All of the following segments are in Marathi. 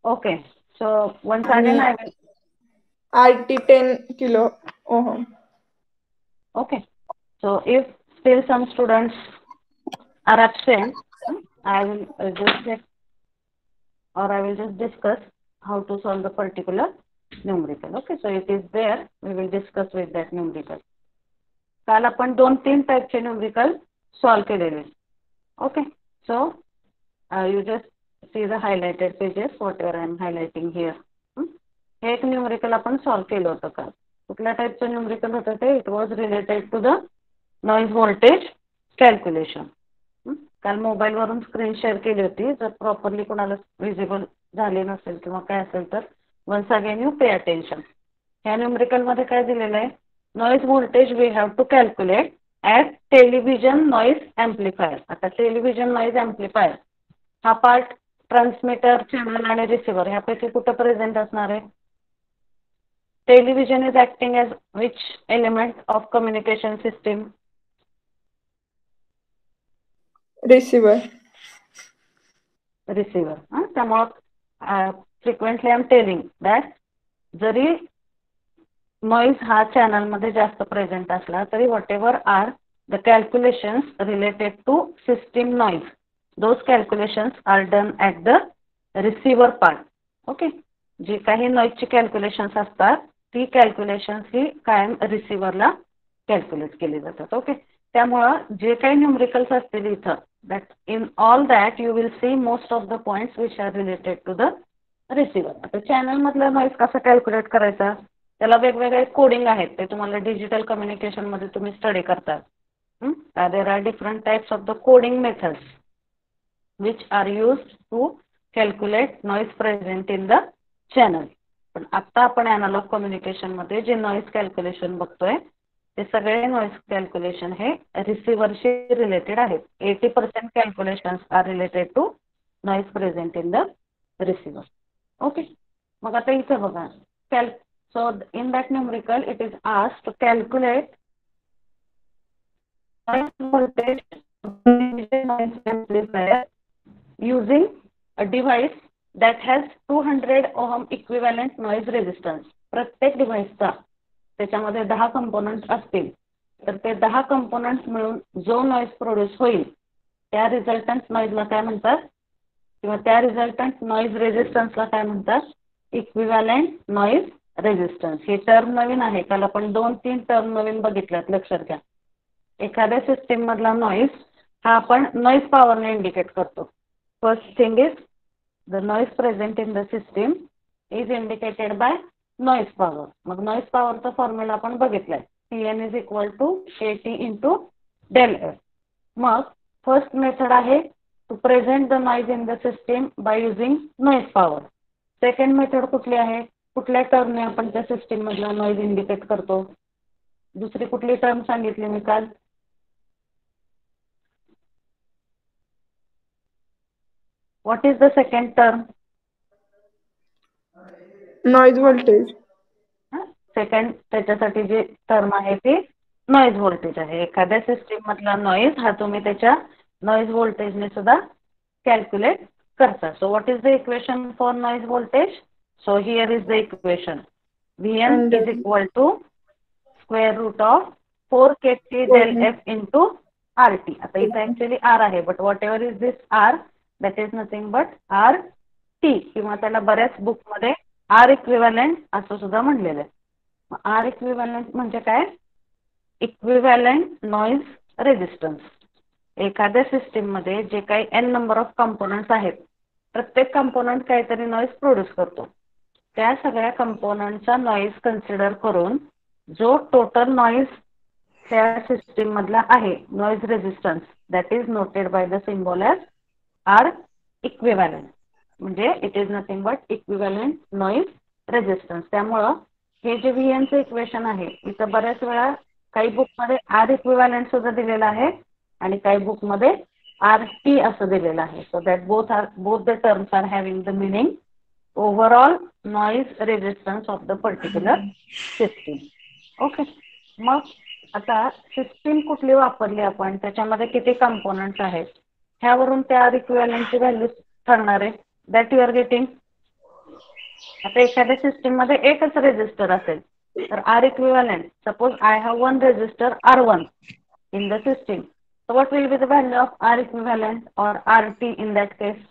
Okay, so once again आणि I will. RT 10 kilo ohm. Okay, so if still some students are absent, I will just check or I will just discuss how to solve the particular numerical. Okay, so it is there. We will discuss with that numerical. काल आपण 2-3 टाइपचे न्यूमरिकल सॉल्व केलेले. Okay, so you just see the highlighted pages, whatever I am highlighting here. हे एक न्यूमरिकल आपण सॉल्व केलं होतं काल. कुठल्या टाइपचं न्यूमरिकल होतं ते? It was related to the noise voltage calculation. काल मोबाईलवरून स्क्रीन शेअर केली होती. जर प्रॉपरली कोणाला विजिबल झाले नसेल किंवा काय असेल तर once again you pay attention. ह्या न्यूमरिकल मध्ये काय दिलेलं आहे? Noise voltage we have to calculate at television noise amplifier. आता टेलिव्हिजन नॉइज ॲम्प्लिफायर हा पार्ट ट्रान्समीटर, चॅनल आणि रिसिव्हर ह्यापैकी कुठं प्रेझेंट असणार आहे? Television is acting as which element of communication system? Receiver. Receiver. त्यामुळं frequently I am telling that जरी नॉइज हा चॅनलमध्ये जास्त प्रेझेंट असला तरी whatever are the calculations related to system noise, those calculations are done at the receiver part. Okay, जी काही नॉइजची कॅल्क्युलेशन्स असतात ती कॅल्क्युलेशन्स ही कायम रिसिव्हरला कॅल्क्युलेट केली जातात. ओके, त्यामुळं जे काही न्यूमरिकल्स असतील इथं that in all that you will see most of the points which are related to the receiver. आता चॅनल मधला नॉइज कसा कॅल्क्युलेट करायचा? त्याला वेगवेगळे कोडिंग आहेत, ते तुम्हाला डिजिटल कम्युनिकेशन मध्ये तुम्ही स्टडी करता. There are different types of the coding methods which are used to calculate noise present in the channel. पण आता आपण अॅनालॉग कम्युनिकेशन मध्ये जे नॉइज कॅल्क्युलेशन बघतोय ते सगळे नॉइज कॅल्क्युलेशन हे रिसिव्हरशी रिलेटेड आहेत. 80% calculations are related to noise present in the receiver. Okay, मग आता इथे बघा so in that numerical it is asked to calculate noise voltage noise amplifier using a device that has 200 ohm equivalent noise resistance. प्रत्येक डिव्हाइसचा त्याच्यामध्ये 10 कंपोनेंट्स असतील तर ते 10 कंपोनेंट्स मिळून जो नॉइज प्रोड्यूस होईल त्या रिझल्टंट नॉइजला काय म्हणतात किंवा त्या रिझल्टंट नॉइज रेझिस्टन्सला काय म्हणतात? Equivalent noise resistance. हे टर्म नवीन आहे, काल आपण 2-3 टर्म नवीन बघितल्यात, लक्षात घ्या. एखाद्या सिस्टीम मधला नॉइज हा आपण नॉइज पॉवरने इंडिकेट करतो. First thing is the noise present in the system is indicated by noise power. मग नॉइज पॉवरचा फॉर्म्युला आपण बघितलाय, Pn is equal to AT into del F. मग फर्स्ट मेथड आहे to present the noise in the system by using noise power. Second method कुठली आहे? कुठल्या टर्मने आपण त्या सिस्टीम मधला नॉइज इंडिकेट करतो? दुसरी कुठली टर्म सांगितली मी काल? What is the second term? Noise voltage. Second त्याच्यासाठी जी टर्म आहे ती नॉइज व्होल्टेज आहे. एखाद्या सिस्टीम मधला नॉइज हा तुम्ही त्याच्या नॉइज व्होल्टेजने सुद्धा कॅल्क्युलेट करता. So what is the equation for noise voltage? So here is the equation Vn is equal to square root of 4kT del F into RT. आता इथे ऍक्च्युअली R आहे, but whatever is this R that is nothing but RT, किंवा त्याला बऱ्याच बुक मध्ये R इक्विव्हॅलेंट असं सुद्धा म्हणलेलं आहे. R इक्विव्हॅलेंट म्हणजे काय? Equivalent noise resistance. एखाद्या सिस्टीम मध्ये जे काही n नंबर ऑफ कंपोनंट्स आहेत, प्रत्येक कंपोनंट काहीतरी नॉइज प्रोड्यूस करतो. त्या सगळ्या कंपोनंटचा नॉइज कन्सिडर करून जो टोटल नॉइज त्या सिस्टीम मधला आहे noise resistance that is noted by the symbol as R equivalent. म्हणजे it is nothing but equivalent noise resistance. त्यामुळं हे जे Vn चे इक्वेशन आहे इथं बऱ्याच वेळा काही बुक मध्ये R इक्विव्हॅलेंट सुद्धा दिलेला आहे आणि काही बुक मध्ये RT असं दिलेलं आहे. So that both the terms are having the meaning overall noise resistance of the particular system. Okay, मग आता सिस्टीम कुठली वापरली आपण, त्याच्यामध्ये किती कंपोनंट्स आहेत, ह्यावरून त्या इक्विव्हॅलेंटची व्हॅल्यू ठरणार आहे. That you are getting. आता एखाद्या सिस्टीम मध्ये एकच रेजिस्टर असेल तर R equivalent, suppose I have one resistor R1 in the system, so what will be the value of R equivalent or RT in that case?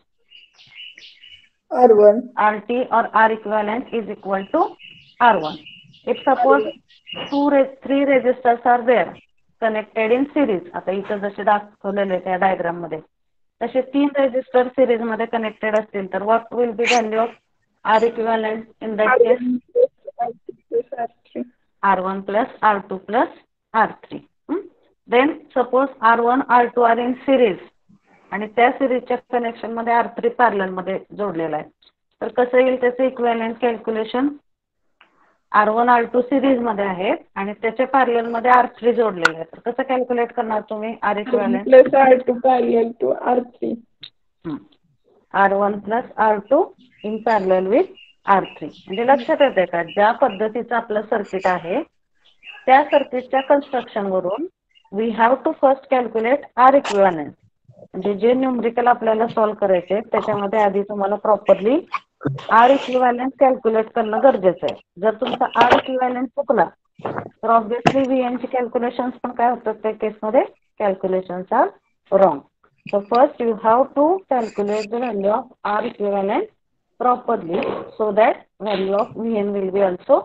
R1. RT or R equivalent is equal to R1. If suppose three registers are there connected in series, आता इथं जसे दाखवलेले त्या डायग्राम मध्ये तसे 3 रेजिस्टर सिरीज मध्ये कनेक्टेड असतील तर what will be value of R equivalent in that case? R1 plus R2 plus R3. Then suppose R1 R2 are in series आणि त्या सिरीजच्या कनेक्शन मध्ये R3 पॅरलल मध्ये जोडलेला आहे तर कसं येईल त्याचे equivalent calculation? R1 R2 series मध्ये आहेत आणि त्याच्या पॅरलल मध्ये R3 जोडलेले आहे तर कसं कॅल्क्युलेट करणार तुम्ही R equivalent? Plus R2 parallel to R3. R1 plus R2 in parallel with R3. म्हणजे लक्षात येते का ज्या पद्धतीचं आपलं सर्किट आहे त्या सर्किटच्या कन्स्ट्रक्शन वरून we have to first calculate R equivalent. म्हणजे जे न्यूमरिकल आपल्याला सॉल्व्ह करायचे त्याच्यामध्ये आधी तुम्हाला प्रॉपरली R इक्विव्हॅलेंट कॅल्क्युलेट करणं गरजेचं आहे. जर तुमचा R इक्विव्हॅलेंट चुकला तर ऑब्व्हियसली VN ची कॅल्क्युलेशन्स पण काय होतात त्या केसमध्ये? Calculations are wrong. So first you have to calculate the value of R equivalent properly so that value of VN will be also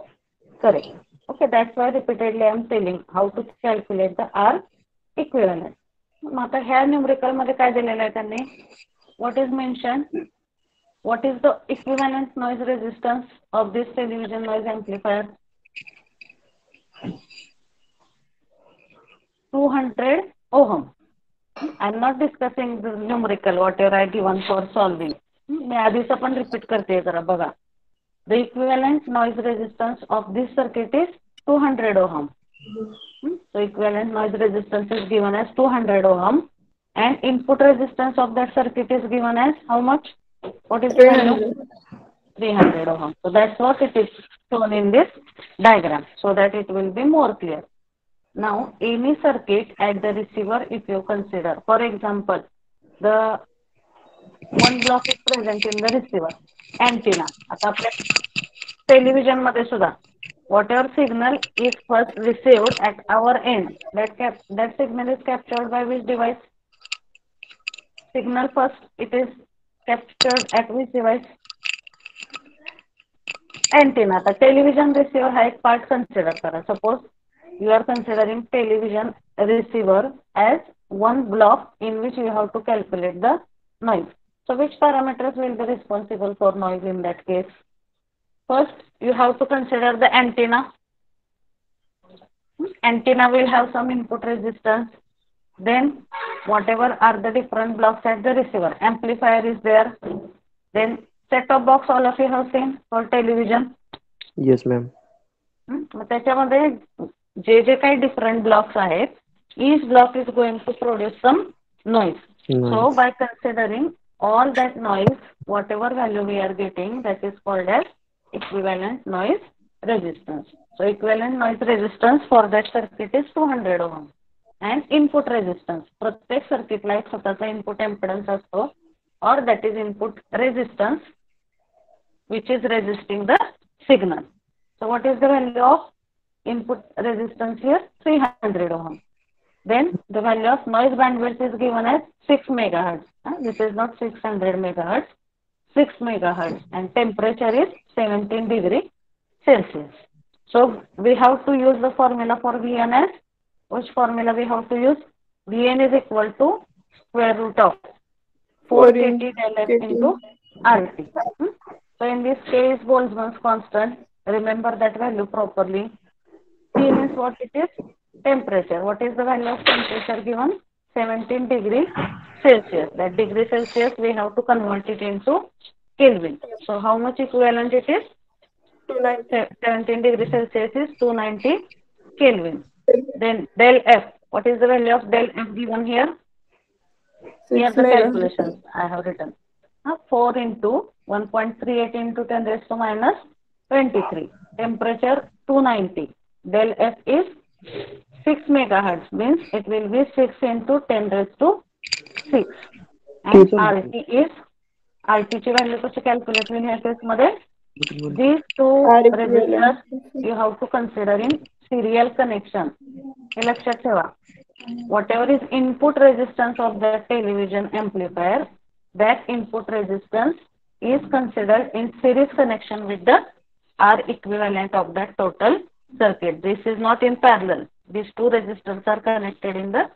correct. Okay, that's why repeatedly I am telling how to calculate the R equivalent. मग आता ह्या न्यूमरिकल मध्ये काय दिलेलं आहे त्यांनी? What is mentioned? What is the equivalent noise resistance of this television noise amplifier? 200 ohm. I'm not discussing the numerical whatever I given for solving. मी आधीच पण रिपीट करते जरा बघा. The equivalent noise resistance of this circuit is 200 ohm. So equivalent noise resistance is given as 200 ohm and input resistance of that circuit is given as how much? What is the value? 300 ohm. So that's what it is shown in this diagram so that it will be more clear. Now any circuit at the receiver if you consider, for example, the one block is present in the receiver, antenna. आता आपल्या टेलिव्हिजन मध्ये सुद्धा whatever signal is first received at our end, that signal is captured by which device? Signal first it is captured at which device? Antenna. आता टेलिव्हिजन रिसिव्हर हा एक पार्ट कन्सिडर करा. Suppose you are considering television receiver as one block in which you have to calculate the noise. So which parameters will be responsible for noise in that case? First you have to consider the antenna. Antenna will have some input resistance. Then whatever are the different blocks at the receiver, amplifier is there. Then set-top box all of you have seen for television. Yes ma'am. मग त्याच्यामध्ये जे जे काही डिफरंट ब्लॉक्स आहेत each block is going to produce some noise. So by considering all that noise, whatever value we are getting, that is called as equivalent noise resistance. So equivalent noise resistance for that circuit is 200 ohm and input resistance. प्रत्येक सर्किटला एक स्वतःचा इनपुट इम्पेडन्स असतो or that is input resistance which is resisting the signal. So what is the value of input resistance here? 300 ohm. Then the value of noise bandwidth is given as 6 megahertz. This is not 600 megahertz, 6 megahertz, and temperature is 17 degree Celsius. So we have to use the formula for Vn as, which formula we have to use? Vn is equal to square root of 4 kT del F into RT. So in this case Boltzmann's constant, remember that value properly. T means what it is? Temperature. What is the value of temperature given? 17 degree Celsius. That degree Celsius we have to convert it into Kelvin. So how much equivalent it is? 17 degree Celsius is 290 Kelvin. Then del F. What is the value of del F given here? Here the calculations I have written. 4 into 1.38 into 10 raised to minus 23. Temperature 290. Del F is 6 megahertz, means it will be 6 into 10 raised to 6. And RT is, RT ची व्हॅल्यू कशी कॅल्क्युलेट होईल ह्या केस मध्ये? These two R resistors equivalent. you have to consider in serial connection. हे लक्षात ठेवा. Whatever is input resistance of the television amplifier, that input resistance is considered in series connection with the R equivalent of that total circuit. This is not in parallel. These two resistors are connected in the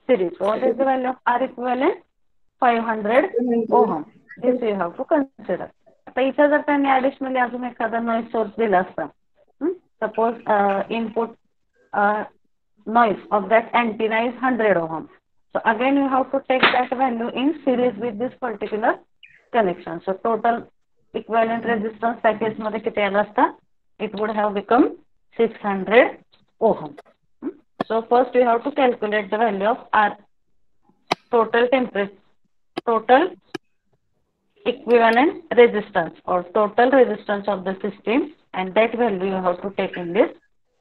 series. So what is the value of R equivalent? 500 ohm. This you have to consider. आता इथे जर त्यांनी ॲडिशनली अजून एखादा नॉईज सोर्स दिला असता, suppose input noise of that antenna is 100 ohm. So again you have to take that value in series with this particular connection. So total equivalent resistance package मध्ये किती आला असता? It would have become 600 ohm. So first we have to calculate the value of R total temperature, total equivalent resistance or total resistance of the system, and that value you have to take in this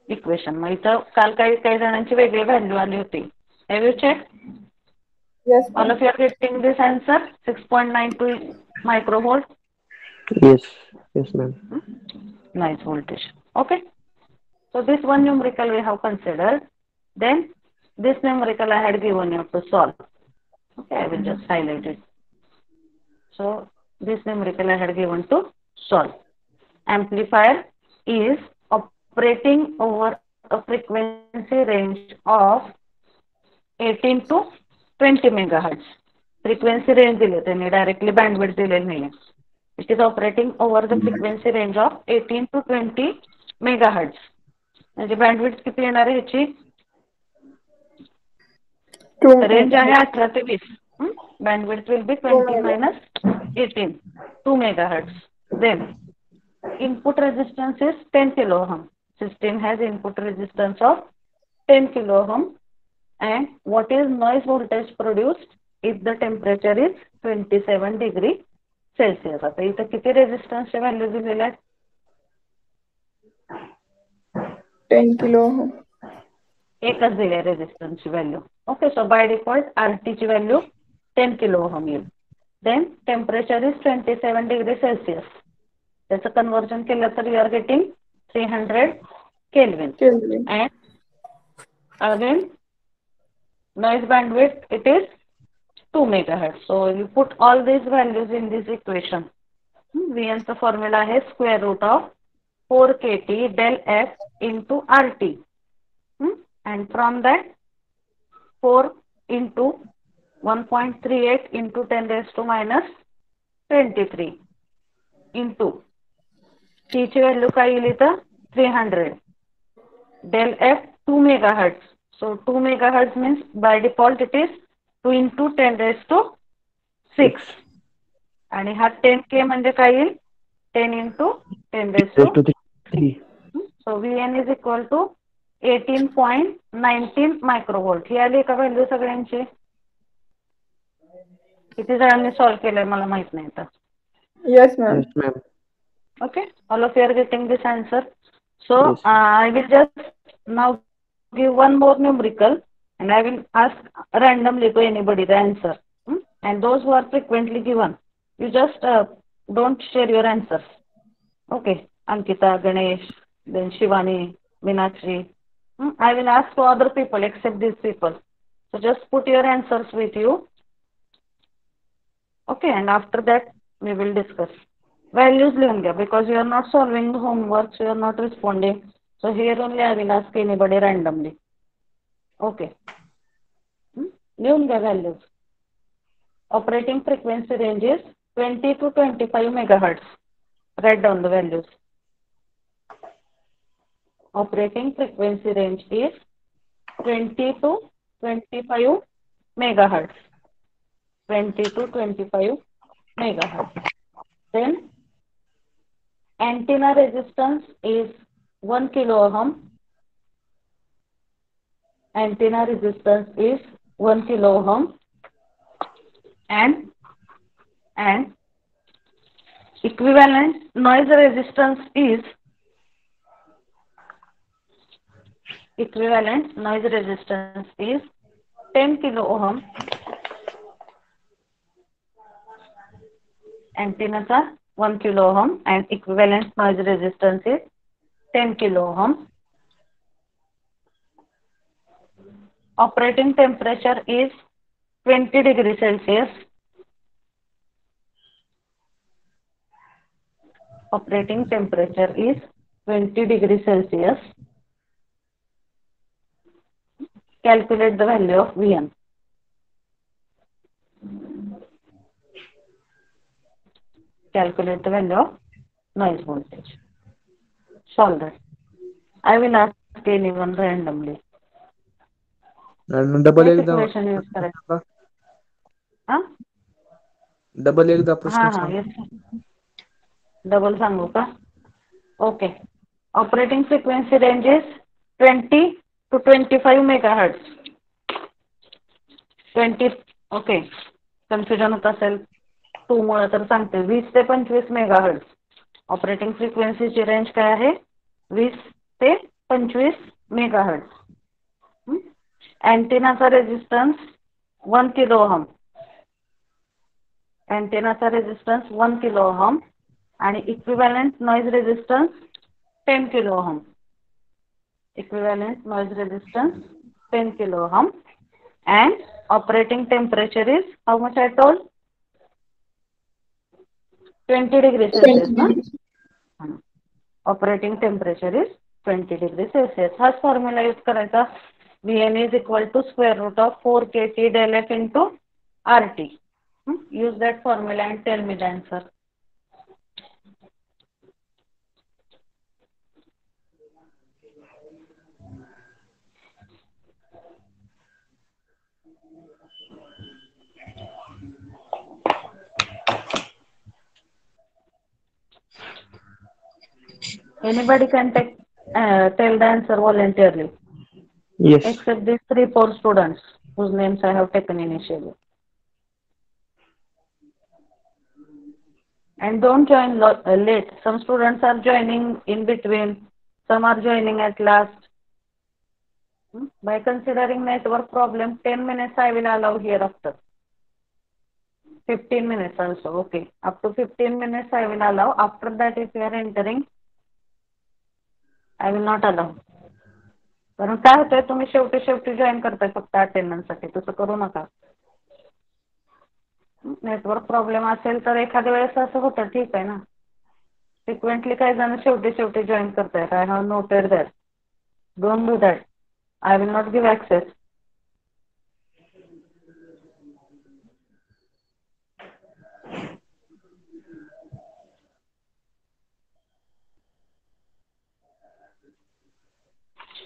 equation. मग इथं काल काही जणांची वेगळी व्हॅल्यू आली होती. Have you checked? Yes, All of you are getting this answer? 6.92 microvolt. Yes, yes, ma'am. Noise voltage. Okay. So this one numerical we have considered. Then this numerical I had given you to solve. Okay, I will just highlight it. So this numerical I had given to solve. Amplifier is operating over a frequency range of 18 to 20 megahertz. Frequency range दिले त्यांनी directly bandwidth दिलेली नाही. It is operating over the frequency range of 18 to 20 megahertz. म्हणजे bandwidth किती येणार आहे ह्याची? रेंज आहे 18 ते 20. Bandwidth will be 20 minus 18, 2 megahertz. Then input resistance is 10 kilo ohm. System has input resistance of 10 kilo ohm. And what is noise voltage produced if the temperature is 27 degree Celsius? आता इथं किती रेजिस्टन्सचे व्हॅल्यू दिलेले आहेत? 10 kilo ohm. एकच दिले रेजिस्टन्सची value. Okay, so by default RT ची व्हॅल्यू 10 किलो ओहम येईल. Then temperature is 27 degree Celsius. त्याचं कन्वर्जन केलं तर you are getting 300 Kelvin. Kelvin. And again noise bandwidth it is 2 megahertz. So you put all these values in this equation. Vn चा फॉर्म्युला आहे square root of 4 kT del F into RT. And from that 4 into 1.38 into 10 raised to minus 23 into T ची व्हॅल्यू काय येईल इथं? 300. Del F 2 megahertz. So 2 megahertz means by default it is 2 into 10 raised to 6. आणि हा 10K म्हणजे काय येईल? 10 into 10 raised to 3. So Vn is equal to 18.19 microvolt. ही आली का व्हॅल्यू सगळ्यांची? किती जणांनी सॉल्व केलंय मला माहित नाही आता. Yes, ma'am. Yes, ma'am. Okay, all of you are getting this answer. So Yes. I will just now give one more numerical and I will ask randomly to anybody the answer. And those who are frequently given, you just don't share your answers. Okay, Ankita, Ganesh, then Shivani, Meenakshi. I will ask to other people except these people. So just put your answers with you. Okay, and after that we will discuss. Values लिहून घ्या because you are not solving the homework, so you are not responding. So here only I will ask anybody randomly. Okay. लिहून घ्या values. Operating frequency range is 20 to 25 megahertz. Write down the values. Operating frequency range is 20 to 25 megahertz. 20 to 25 megahertz. Then antenna resistance is 1 kilo ohm. Antenna resistance is 1 kilo ohm. And equivalent noise resistance is 10 kilo ohm. Antenna चा 1 kilo ohm and equivalent noise resistance is 10 kilo ohm. Operating temperature is 20 degrees Celsius. Operating temperature is 20 degrees Celsius. Calculate the value of Vn. Calculate the value of noise voltage. Solve that. I will ask anyone randomly. Double हेच एकदा इक्वेशन यूज करायचं. हा डबल एकदा प्रश्न हा सांग. येस. डबल सांगू का? Okay. Operating frequency range is 20 to 25 megahertz. 20 okay. Confusion होत असेल 2 मुळे तर सांगते 20 ते 25 मेगाहर्ट्ज. ऑपरेटिंग फ्रिक्वेन्सीची रेंज काय आहे? 20 ते 25 मेगाहर्ट्ज. अँटेनाचा रेजिस्टन्स 1 किलो ओहम. अँटेनाचा रेजिस्टन्स 1 किलो ओहम आणि equivalent noise resistance 10 kilo ohm. Equivalent noise resistance 10 kilo ohm and operating temperature is how much I told? 20 degrees Celsius, na? Operating temperature is 20 degrees Celsius. हाच फॉर्म्युला यूज करायचा. Vn is equal to square root of 4 kT del F into RT. Use that formula and tell me the answer. Anybody can tell the answer voluntarily. Yes. Except these 3-4 students whose names I have taken initially. And don't join late. Some students are joining in between. Some are joining at last. By considering network problem, 10 minutes I will allow here after. 15 minutes also. Okay. Up to 15 minutes I will allow. After that, if you are entering, I will not allow. कारण काय होतंय तुम्ही शेवटी जॉईन करताय फक्त अटेंडन्ससाठी. तसं करू नका. नेटवर्क प्रॉब्लेम असेल तर एखाद्या वेळेस असं होतं ठीक आहे ना. फ्रिक्वेंटली काही जण शेवटी जॉईन करतायत. I have noted that. Don't do that. I will not give access.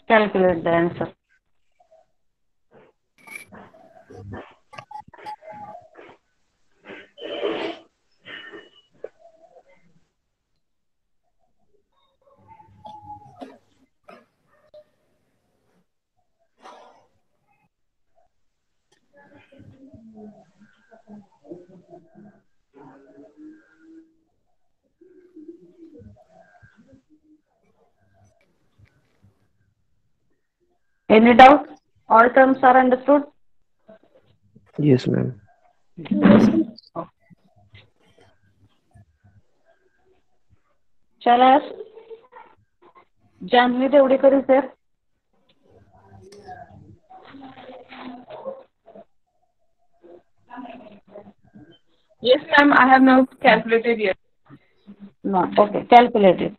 Calculate the answer. Any doubt? All terms are understood? Yes, ma'am. Yes, ma'am. Shall I ask? Janvi Devdekar is there? Yes, ma'am. I have not calculated yet. No. Okay. Calculate it.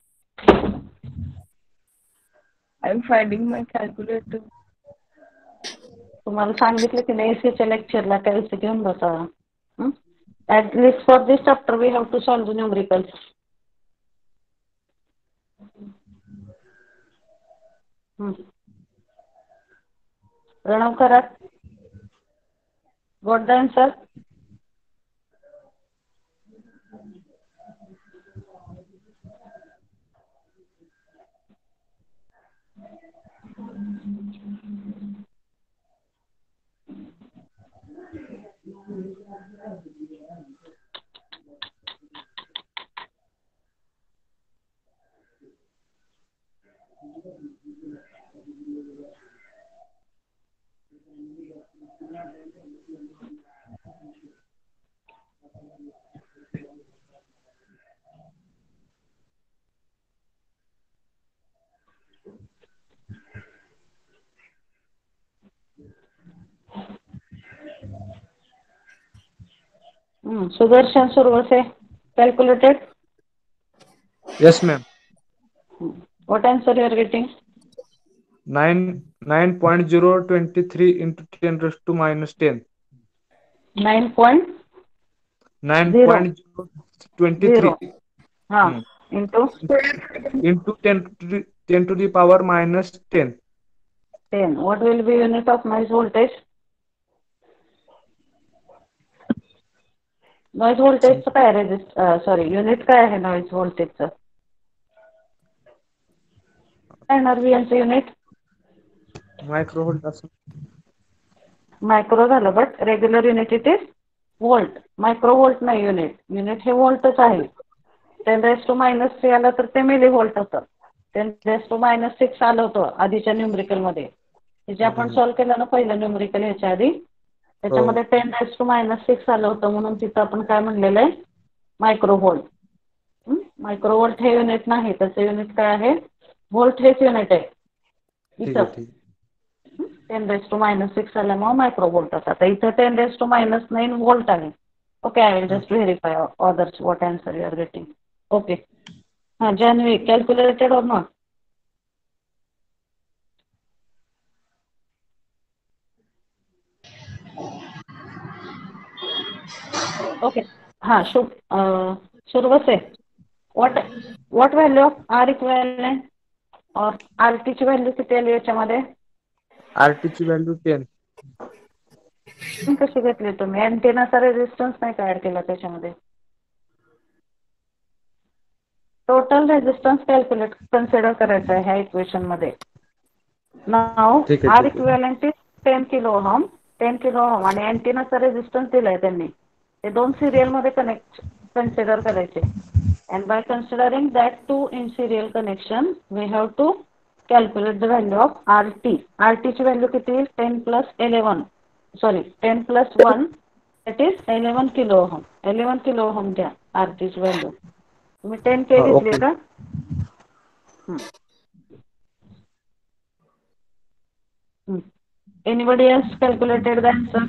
I am finding my calculator. तुम्हाला सांगितलं की नाही एसीच्या लेक्चरला कॅल्सी घेऊन बसा. At least for this chapter we have to solve the numericals. Pranav Karat. Got the answer? Sudarshan Survase, calculated. Yes, ma'am. What answer you are getting? 9.023 into 10 raised to minus 10. 9.0 9.023 into into 10 to the power minus 10. 10. What will be unit of noise voltage? Noise voltage काय unit काय आहे noise voltage चं? काय येणार unit? Microvolt असं. मायक्रो झालं but regular unit it is volt. Microvolt नाही युनिट हे व्होल्टच आहे. 10 raised to minus 3 आलं तर ते मिली व्होल्ट होतं. 10 raised to minus 6 आलं होतं आधीच्या न्यूमरिकल मध्ये. जे आपण सॉल्व्ह केलं ना पहिलं न्यूमरिकल ह्याच्या आधी त्याच्यामध्ये 10 raised to minus 6 आलं होतं म्हणून तिथं आपण काय म्हणलेलं आहे मायक्रोव्होल्ट. मायक्रोव्होल्ट हे युनिट नाही त्याचं युनिट काय आहे व्होल्ट हेच युनिट आहे. इथं 10 raised to minus 6 आल्यामुळे मायक्रोव्होल्ट होता. आता इथं 10 raised to minus 9 व्होल्ट आहे. Okay, I will just verify others what answer you are getting. Okay. Janvi, calculated or not? Okay. Shurvase, what value of R equivalent or RT ची व्हॅल्यू किती आली याच्यामध्ये? RT ची व्हॅल्यू 10. कशी घेतली तुम्ही? अँटेनाचा रेझिस्टन्स नाही का ऍड केला त्याच्यामध्ये? टोटल रेझिस्टन्स कॅल्क्युलेट कन्सिडर करायचं आहे ह्या इक्वेशन मध्ये. नाव R equivalent is 10 kilo ohm आणि अँटेनाचा रेझिस्टन्स दिलाय त्यांनी. ते दोन सिरियल मध्ये कन्सिडर करायचे. And by considering that two in serial connection, we have to calculate the value of RT. RT ची व्हॅल्यू किती येईल? 10 plus 1 that is 11 kilo ohm. 11 kilo ohm द्या RT ची व्हॅल्यू. तुम्ही 10K घेतली का? Anybody else calculated the answer?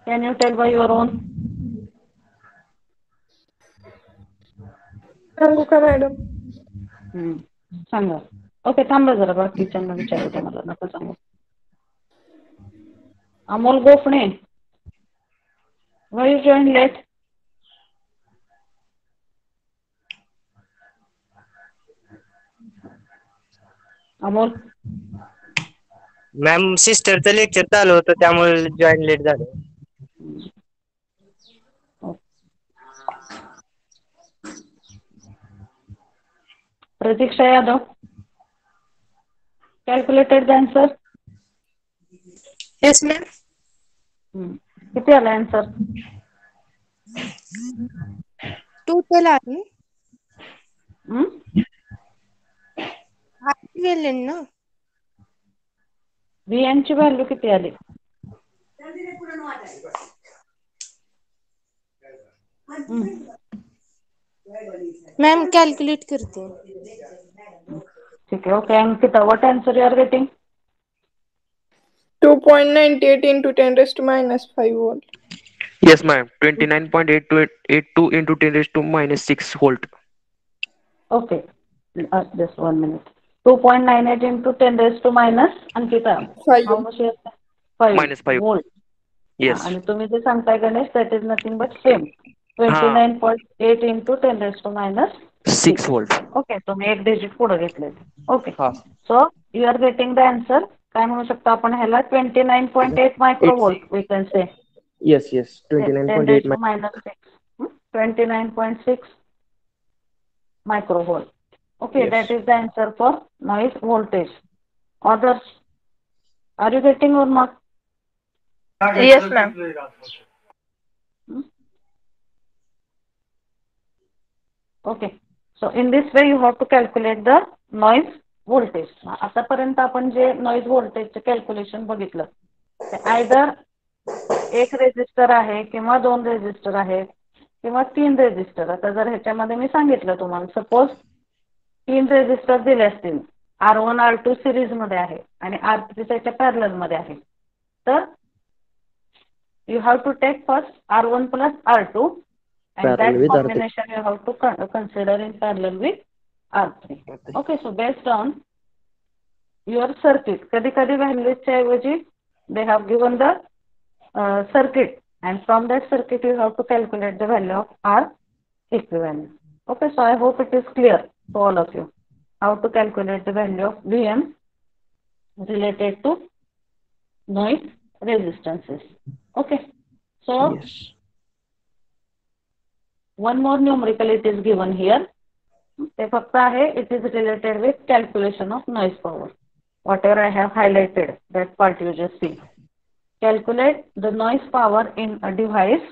Can you tell by your own? सांगू का मॅडम? सांगा. ओके थांबा जरा बाकीच्यांना विचारू द्या मला नका सांगू. Amol Gophane, why you joined late? Amol ma'am सिस्टरचं लेक्चर चालू होतं त्यामुळे जॉईन लेट झालं. प्रतीक्षा Yadav, calculated the answer? Yes, ma'am. किती आला आन्सर? Total आहे. गेले ना. VN ची व्हॅल्यू किती आली? मॅम कॅल्क्युलेट करते. ठीक आहे. Okay Ankita, what answer you are getting? 2.98 into 10 raised to minus 5 volt. Yes, ma'am. 29.82 into 10 raised to minus 6 volt. Okay. Just 1 minute. 2.98 into 10 raised to minus Ankita. 5. How much is that? 5 Minus 5. volt. Yes. आणि तुम्ही जे सांगताय Ganesh that is nothing but same. 29.8 into 10 raised to minus 6 volt. Okay, तुम्ही एक डिजिट पुढे घेतले. ओके. हा. So you are getting the answer. काय म्हणू शकतो आपण ह्याला 29.8 microvolt we can say. Yes. 10 29.8 raised to minus 6. 29.6 microvolt. Okay, Yes. that is the answer for noise voltage. Others, are you getting or not? Yes, ma'am. Okay. So in this way you have to calculate the noise voltage. आतापर्यंत आपण जे noise voltage कॅल्क्युलेशन बघितलं ते either एक रेजिस्टर आहे किंवा 2 रेजिस्टर आहेत किंवा 3 रेजिस्टर. आता जर ह्याच्यामध्ये मी सांगितलं तुम्हाला सपोज 3 रेजिस्टर दिले असतील, R1 R2 सिरीज मध्ये आहे आणि R3 त्याच्या पॅरलल मध्ये आहे, तर you have to take first R1 plus R2 and Parallel that with R3. combination you have to consider in parallel with R3. Okay, so based on your circuit, कधी कधी व्हॅल्यूजच्या ऐवजी they have given the circuit and from that circuit you have to calculate the value of R equivalent. Okay, so I hope it is clear to all of you how to calculate the value of Vm related to noise resistances. Okay, so Yes. one more numerical it is given here. ते फक्त आहे it is related with calculation of noise power. Whatever I have highlighted, that part you just see. Calculate the noise power in a device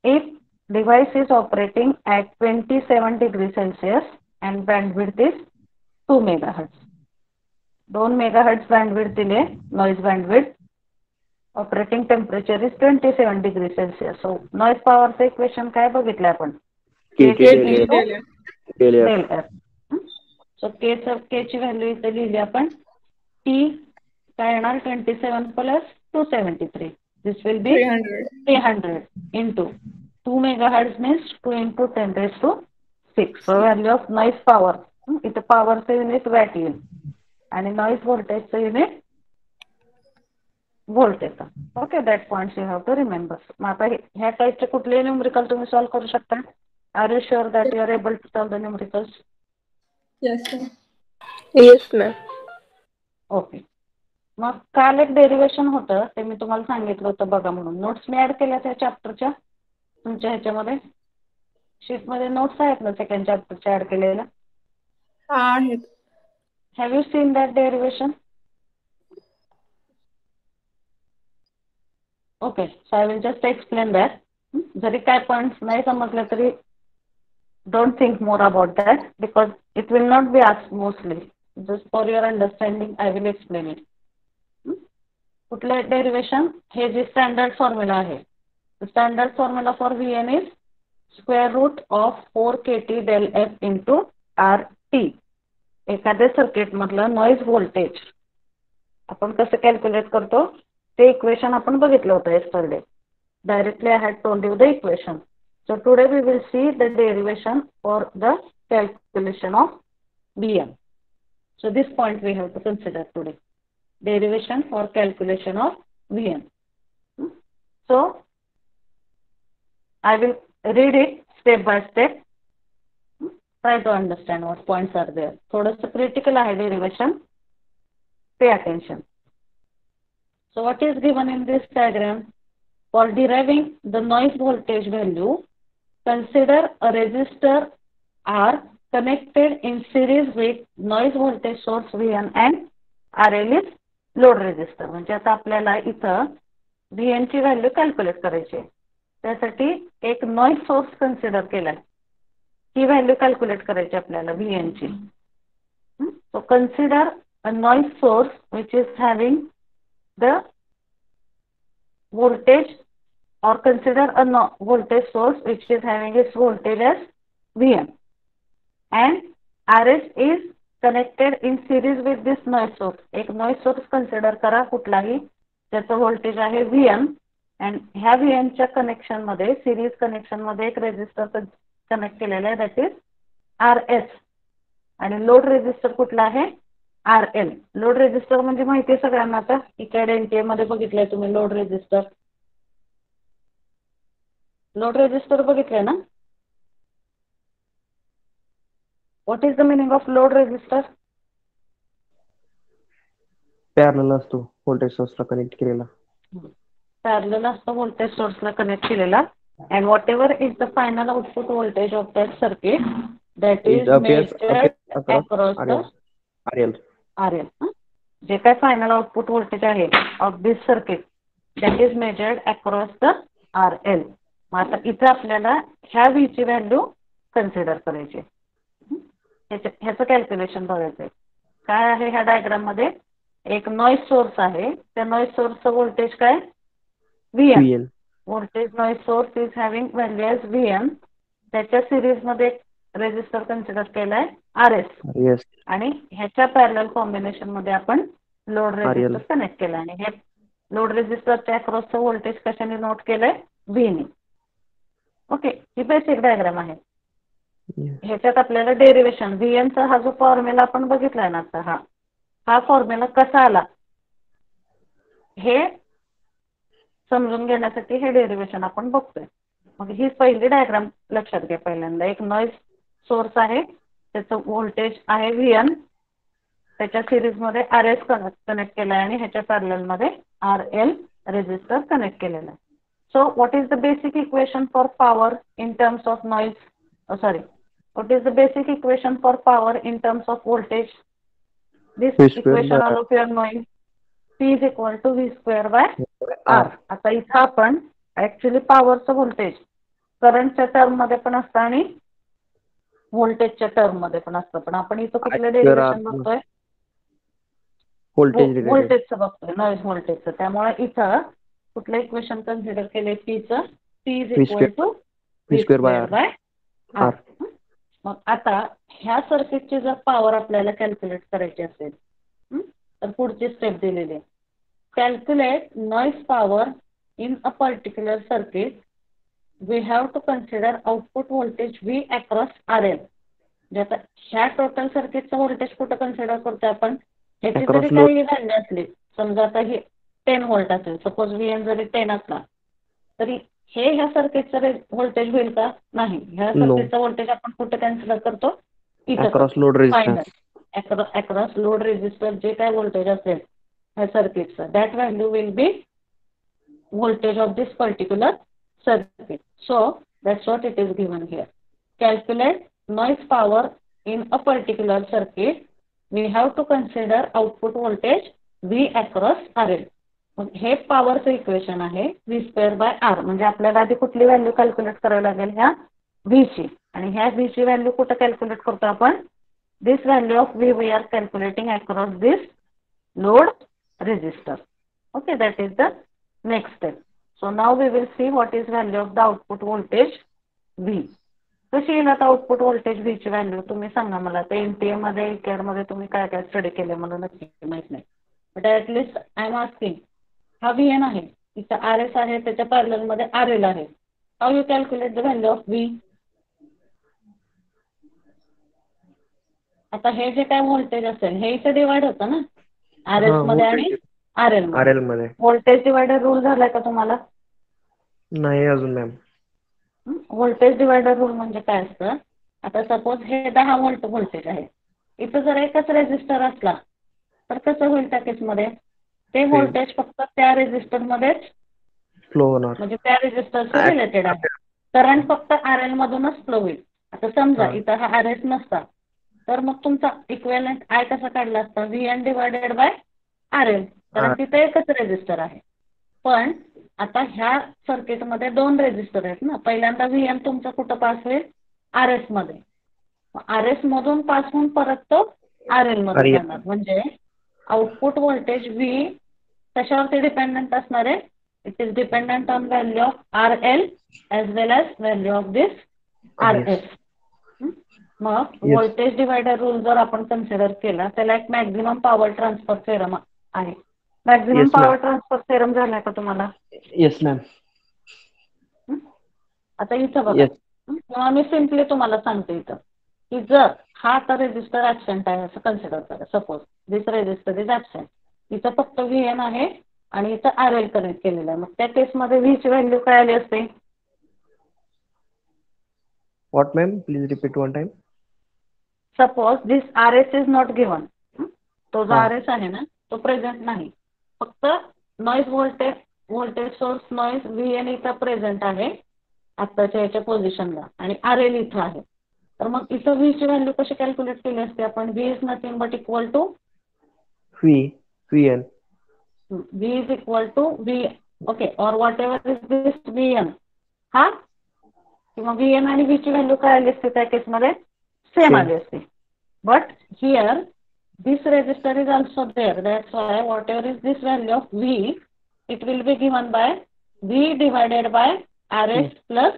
if device is operating at 27 degrees Celsius and bandwidth is 2 megahertz. 2 megahertz bandwidth दिले, noise bandwidth. Operating temperature is 27 degrees Celsius. So noise power चे equation काय बघितलं आपण? KT KT del F. del F. Del F. del F. So K ची व्हॅल्यू इथे लिहिली आपण. T काय येणार 27 plus 273. This will be 300. 300 into 2 megahertz means 2 into 10 raised to 6. So value of noise power. इथे power चे युनिट वॅट येईल आणि noise voltage चे युनिट व्होल्ट येतं. Okay, that points you have to remember. मग आता ह्या टाईपचे कुठलेही न्यूमरिकल तुम्ही सॉल्व्ह करू शकता. Are you sure that you are able to solve the numericals? Yes, ma'am. Yes ma'am. Okay, मग काल एक डेरिवेशन होतं ते मी तुम्हाला सांगितलं होतं बघा म्हणून. नोट्स मी ऍड केल्या त्या चॅप्टरच्या तुमच्या ह्याच्यामध्ये शीटमध्ये नोट्स आहेत ना सेकंड चॅप्टरच्या ऍड केलेल्या. हा आहेत. Have you seen that derivation? Okay, so I will just explain that. जरी काय पॉईंट्स नाही समजले तरी don't think more about that because it will not be asked mostly. Just for your understanding I will explain it. कुठलं डेरिवेशन? हे जे स्टँडर्ड फॉर्म्युला आहे. Standard formula for Vn is square root of 4 kT del F into RT. एखाद्या सर्किट मधलं नॉइज व्होल्टेज आपण कसं कॅल्क्युलेट करतो ते इक्वेशन आपण बघितलं होतं yesterday. Directly I had told you the equation. So today we will see the derivation for the calculation of Vm. So this point we have to consider today. Derivation for calculation of Vm. So I will read it step by step. Try to understand what points are there. थोडंसं critical आहे derivation. Pay attention. So what is given in this diagram? For deriving the noise voltage value, consider a resistor R connected in series with noise voltage source Vn and RL is load resistor. म्हणजे आता आपल्याला इथं Vn ची व्हॅल्यू कॅल्क्युलेट करायची. त्यासाठी एक नॉइज सोर्स कन्सिडर केलाय. ही व्हॅल्यू कॅल्क्युलेट करायची आपल्याला Vn ची. So consider a noise source which is having the voltage, or consider a voltage source which is having its voltage as Vn and Rs is connected in series with this noise source. एक noise source consider करा कुठलाही त्याचं voltage आहे Vn and ह्या Vn च्या कनेक्शन मध्ये सिरीज कनेक्शन मध्ये एक रेजिस्टर कनेक्ट केलेला आहे that is Rs आणि लोड रेजिस्टर कुठला आहे RL. लोड रेजिस्टर म्हणजे माहिती आहे सगळ्यांना. आता इकडे NTA मध्ये बघितलंय तुम्ही लोड रेजिस्टर. लोड रेजिस्टर बघितलंय ना? What is the meaning of load resistor? Parallel असतो व्होल्टेज सोर्सला कनेक्ट केलेला. पॅरलल असतो व्होल्टेज सोर्सला कनेक्ट केलेला and whatever is the final output voltage of that circuit that is It appears measured across the RL. RL. जे काय फायनल आउटपुट व्होल्टेज आहे of this circuit that is measured across the RL. मग आता इथं आपल्याला ह्या V ची व्हॅल्यू कन्सिडर करायची. ह्याचं कॅल्क्युलेशन बघायचंय. काय आहे ह्या डायग्राम मध्ये? एक नॉइज सोर्स आहे. त्या नॉइज सोर्सचं व्होल्टेज काय? Vn. Voltage noise source is having value as Vn. त्याच्या सिरीज मध्ये रेजिस्टर कन्सिडर केलाय RS. Yes. आणि ह्याच्या पॅरलल कॉम्बिनेशन मध्ये आपण लोड रेजिस्टर RL. कनेक्ट केला आणि हे लोड रेझिस्टरच्या अक्रॉसचं व्होल्टेज कशाने नोट केलंय व्हीने. ओके, ही बेसिक डायग्राम आहे. ह्याच्यात आपल्याला डेरिवेशन व्हीएनचा हा जो फॉर्म्युला आपण बघितलाय ना आता, हा फॉर्म्युला कसा आला हे समजून घेण्यासाठी हे डेरिवेशन आपण बघतोय. मग ही पहिली डायग्राम लक्षात घ्या. पहिल्यांदा एक नॉइज सोर्स आहे, त्याचं व्होल्टेज आहे व्हीएन, त्याच्या सिरीजमध्ये RS कनेक्ट केला आहे आणि ह्याच्या पॅरललमध्ये RL रेझिस्टर कनेक्ट केलेला आहे. So what is the basic equation for power in terms of noise, what is the basic equation for power in terms of voltage? This equation all of you are knowing. P is equal to V square by R. आता इथं आपण ऍक्च्युली पॉवरचं व्होल्टेज करंटच्या टर्म मध्ये पण असतं आणि व्होल्टेजच्या टर्म मध्ये पण असतं, पण आपण इथं कुठलं डेरिवेशन बघतोय व्होल्टेजचं बघतोय, नॉइज व्होल्टेजचं. त्यामुळे इथं कुठलं इक्वेशन कन्सिडर केले पीचं, P is equal to V square by R. मग आता ह्या सर्किटची जर पॉवर आपल्याला कॅल्क्युलेट करायची असेल तर पुढची स्टेप दिलेली आहे. Calculate noise power in a particular circuit. We have to consider output voltage V across RL. म्हणजे आता ह्या टोटल सर्किटचं व्होल्टेज कुठं कन्सिडर करतोय आपण, ह्याची जरी काही व्हॅल्यू असली, समजा आता हे 10 व्होल्ट असेल, सपोज VN जरी 10 असला तरी हे ह्या सर्किटचं व्होल्टेज होईल का? नाही. ह्या सर्किटचं व्होल्टेज आपण कुठे कन्सिडर करतो, इथं अक्रॉस लोड रेझिस्टर जे काय व्होल्टेज असेल ह्या सर्किटचं, that value will be voltage of this particular circuit. So that's what it is given here. Calculate noise power in a particular circuit. We have to consider output voltage V across RL. मग हे पॉवरचं इक्वेशन आहे V स्क्वेअर बाय R. म्हणजे आपल्याला आधी कुठली व्हॅल्यू कॅल्क्युलेट करावी लागेल, ह्या V ची. आणि ह्या V ची व्हॅल्यू कुठं कॅल्क्युलेट करतो आपण, this value of V we are calculating across this load resistor. Okay, that is the next step. So now we will see what is value of the output voltage V. कशी येईल आता आउटपुट व्होल्टेज V ची व्हॅल्यू, तुम्ही सांगा मला. ते NTA मध्ये केअर मध्ये तुम्ही काय काय स्टडी केले मला नक्की माहित नाही, but at least I am asking. हा VN आहे, तिचा RS आहे, त्याच्या पॅरलल मध्ये RL आहे. How you calculate the value of V? आता हे जे काय व्होल्टेज असेल हे इथे डिवाइड होतं ना RS मध्ये आणि RL मध्ये. व्होल्टेज डिवायडर रूल झालाय का तुम्हाला? नाही अजून मॅम. व्होल्टेज डिवायडर रूल म्हणजे काय असतं, आता सपोज हे 10 व्होल्ट व्होल्टेज आहे, इथं जर एकच रेझिस्टर असला तर कसं होईल त्या केसमध्ये, ते व्होल्टेज फक्त त्या रेझिस्टर मध्येच फ्लो होणार, म्हणजे त्या रेझिस्टरशी रिलेटेड आहे. करंट फक्त RL मधूनच फ्लो होईल. आता समजा इथं हा RS नसता तर मग तुमचा इक्विव्हॅलेंट I कसा काढला असता, VN डिवायडेड बाय RL, कारण तिथे एकच रेझिस्टर आहे. पण आता ह्या सर्किटमध्ये 2 रेझिस्टर आहेत ना. पहिल्यांदा VN तुमचा कुठं पास होईल, RS मध्ये. RS मधून पास होऊन परत तो RL मध्ये जाणार. म्हणजे आउटपुट व्होल्टेज V कशावरती डिपेंडंट असणार आहे, it is dependent on value of RL as well as value of this RS. मग व्होल्टेज डिवायडर रूल जर आपण कन्सिडर केला त्याला एक मॅक्झिमम पॉवर ट्रान्सफर थेरम आहे. मॅक्झिमम पॉवर ट्रान्सफर थेरम झालाय का तुम्हाला? Yes ma'am. आता इथं बघा, मी सिम्पली तुम्हाला सांगते इथं की जर हा आता रेझिस्टर ऍबसेंट आहे असं कन्सिडर करा. Suppose this resistor is absent, इथं फक्त VN आहे आणि इथं RL कनेक्ट केलेलं आहे. मग त्या केसमध्ये V ची व्हॅल्यू काय आली असते? What ma'am, please repeat one time. Suppose this RS is not given, तो जो RS आहे ना तो प्रेझेंट नाही, फक्त noise voltage source noise VN इथं प्रेझेंट आहे आत्ताच्या याच्या पोझिशनला आणि RL इथं आहे. तर मग इथं V ची व्हॅल्यू कशी कॅल्क्युलेट केली असते आपण? V is nothing but equal to VN. V is equal to V, okay, और whatever is this VN, हा किंवा VN आणि V ची व्हॅल्यू काय आली असते त्या केसमध्ये? सेम आली असते. But here this resistor is also there, that's why whatever is this value of V, it will be given by V divided by RS plus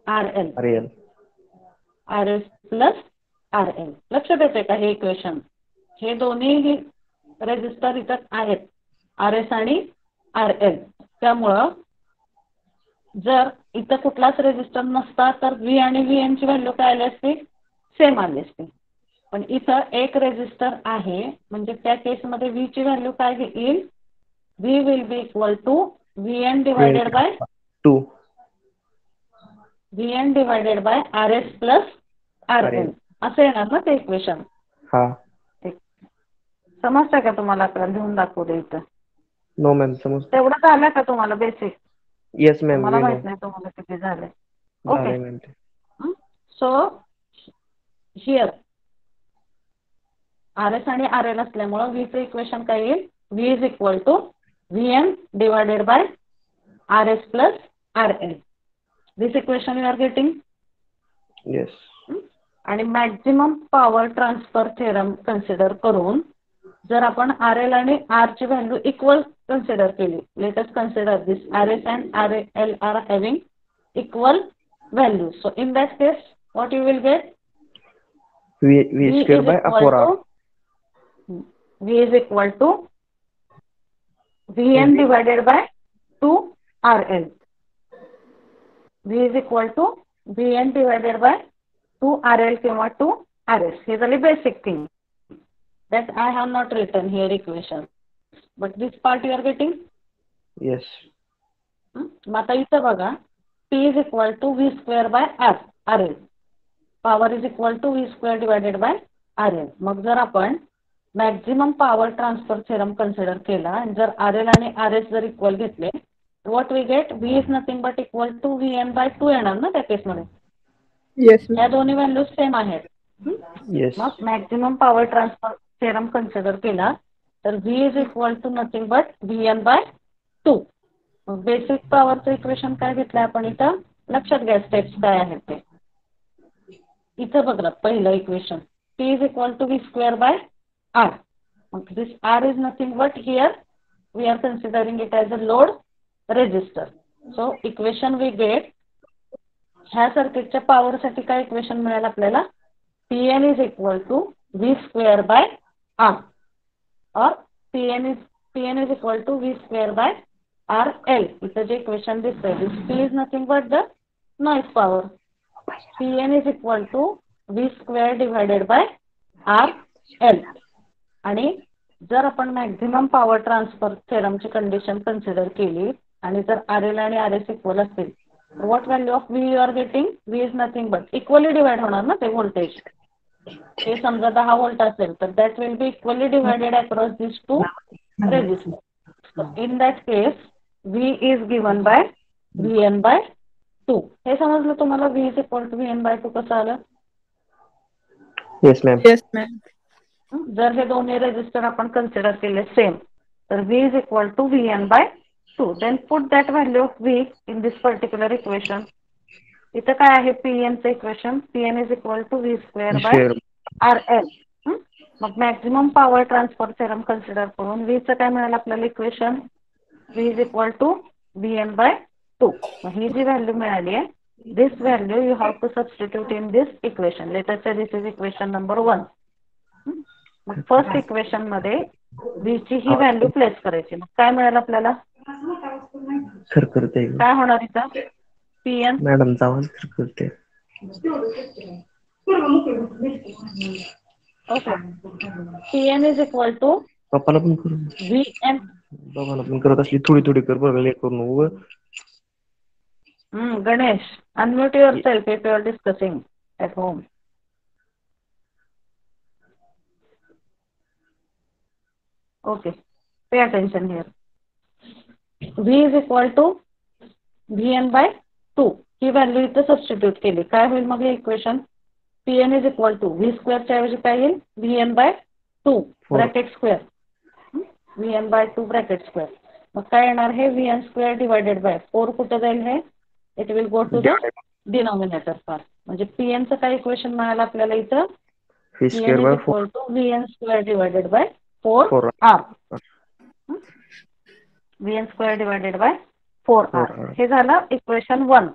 RL. RS plus RL. लक्षात येते का हे इक्वेशन? हे दोन्ही रेझिस्टर इथं आहेत, RS आणि आर एल. त्यामुळं जर इथं कुठलाच रेजिस्टर नसता तर व्ही आणि व्ही एनची व्हॅल्यू काय आली असती, सेम आली असती. पण इथं एक रेजिस्टर आहे म्हणजे त्या केसमध्ये व्ही ची व्हॅल्यू काय येईल, V will be equal to V N divided by 2 V N divided by R S plus R L असं येणार ना ते इक्वेशन. हा. समजतंय का तुम्हाला? आता लिहून दाखवते इथं. नो मॅम समजतं. तेवढं झालं का तुम्हाला बेसिक? येस मॅम मला वी नो. माहित नाही तुम्हाला किती झाले. ओके. झालंय मॅम ते. सो हिअर आर एस आणि आर एल असल्यामुळं व्हीचं इक्वेशन काय येईल, V is equal to V N divided by R S plus R L. This equation you are getting. Yes. आणि maximum power transfer theorem consider करून जर आपण आर एल आणि आर ची व्हॅल्यू इक्वल कन्सिडर केली, let us consider this R S and R L are having equal value. So in that case what you will get, V square by 4R. V is equal to Vn divided by 2RL. V is equal to Vn divided by 2RL किंवा 2RS. हे झाली basic thing. That I have not written here equation. But this part you are getting? Yes. मग आता इथं बघा, P is equal to V square by RL. Power is equal to V square divided by RL. मग जर आपण maximum power transfer theorem consider केला आणि जर RL आणि RS जर इक्वल घेतले, what we get, V is nothing but equal to Vn by 2 येणार ना त्या केसमध्ये. Yes, या दोन्ही व्हॅल्यूज सेम आहेत. Yes. मग maximum power transfer theorem consider केला तर V is equal to nothing but Vn by 2. मग बेसिक पॉवरचं इक्वेशन काय घेतलं आपण इथं, लक्षात घ्या स्टेप्स काय आहेत ते. इथं बघा पहिलं equation, P is equal to V square by R. This R is nothing but here we are considering it as a load resistor. So equation we get, ह्या सर्किटच्या पॉवर साठी काय इक्वेशन मिळेल आपल्याला, Pn is equal to V square by R or Pn is equal to V square by RL. इथं जे इक्वेशन दिसतंय, this P is nothing but the noise power. Pn is equal to V square divided by RL. आणि जर आपण मॅक्झिमम पॉवर ट्रान्सफर थेरमची कंडिशन कन्सिडर केली आणि जर आर एल आणि आर एस इक्वल असतील, what value of V you are getting, V is nothing but equally divide होणार ना ते व्होल्टेज. ते समजा 10 व्होल्ट असेल तर that will be equally divided across this two resistor. In that case V is given by V N by 2. हे समजलं तुम्हाला, V is equal to V N by 2 कसं आलं. Yes ma'am. yes, ma'am. जर हे दोन्ही रेजिस्टर आपण कन्सिडर केले सेम तर V is equal to Vn by 2. Then put that value of V in this particular equation. इथं काय आहे Pn चं equation, Pn is equal to V square by Square. RL. मग maximum power transfer theorem consider करून V चं काय मिळालं आपल्याला equation, V is equal to Vn by 2. मग ही जी व्हॅल्यू मिळाली आहे, this value you have to substitute in this equation. Let us say this is equation number 1. मग फर्स्ट इक्वेशन मध्ये V ची ही व्हॅल्यू प्लेस करायची. मग काय मिळेल आपल्याला, खर करते काय होणार इथं, Pn मॅडमचा आवाज खर करते. Okay, Pn is equal to पप्पाला पण करू, Vn. बाबाला पण करत असली थोडी थोडी कर बरं, लेट करू नको. Ganesh, unmute yourself if you are discussing at home. Okay, pay attention here. V is equal to Vn by 2. He value इथं सबस्टिट्यूट केली, काय होईल मग हे equation, Pn is equal to V स्क्वेअरच्या ऐवजी काय येईल, Vn by 2 bracket square, Vn by 2 bracket square. मग काय येणार, हे Vn स्क्वेअर डिवायडेड बाय 4 कुठं जाईल, हे it will go to the denominator part. म्हणजे Pn चं काय इक्वेशन मिळालं आपल्याला इथं, V Pn square is by 4. equal to Vn square divided by 4R. Vn square divided by 4R. हे झालं equation 1.